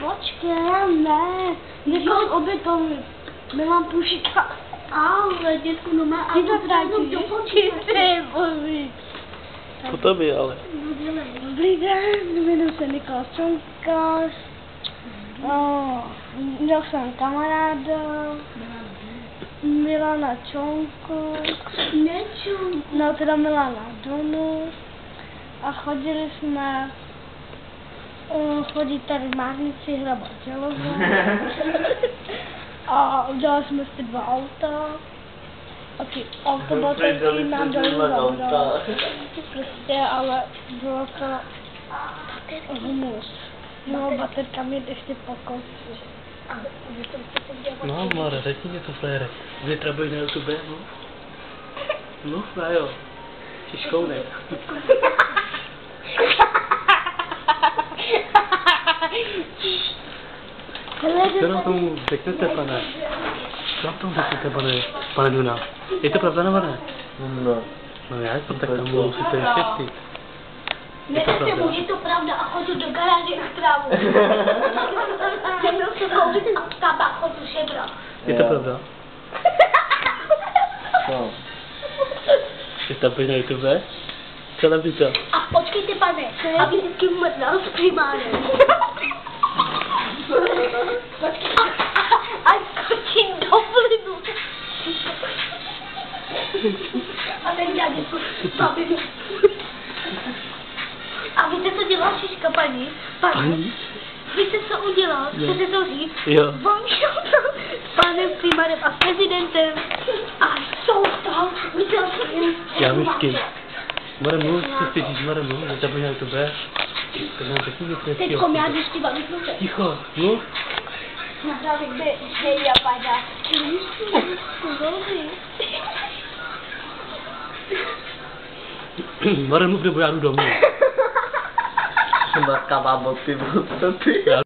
Počkej, ne. Nechal obětovit. Nemám pušika. Ale, dětku, no má... Ty to vrátíš. Ty boží. Po tobě, ale. Dobrý den, jmenuji se Nikola Čonkář. Měl jsem kamaráda. Milana Čonku. No teda Milana Donu. A chodili jsme chodit tady v Márnici hrabat železo. A udělali jsme si 2 auta. A ty automobilky nám dali zavřát. Prostě, ale bylo to humus. No, baterka mě ještě pokouší. No, Mare, řekni něco, frére. Zítra budeš na YouTube, no? No, jo. Šiškounej. Co na tomu řeknete, pane? Co na tomu řeknete, pane Duna? Je to pravda nebo ne? No. No jak to, tak tam musíte vysvětlit. Je to pravda a chodu do garáže na trávu. Nebyl se koupit tabák, chodu šebra. Je to pravda? No. Je to na YouTube? Televize. A počkejte, pane, aby vždycky mrdal s primárem. A skočím do plynu. A ten dělá něco babi. A víte, co dělá Šiška, paní? Paní? Víte, co udělal? Chcete to říct? Jo. On šel tam s panem primarem a s prezidentem. A jsou tam, viděl jsem jim. Já víš s kým. Mare, mluv, co si říct, Mare, mluv, že to bude na YouTube. Tak nám řekni něco hezkýho. Teďko mě vždycky baví sluce. Ticho, mluv. Nahrávek jde, hej, já padá. Mare, mluv, nebo já jdu domů. Matka má motivu, co ty?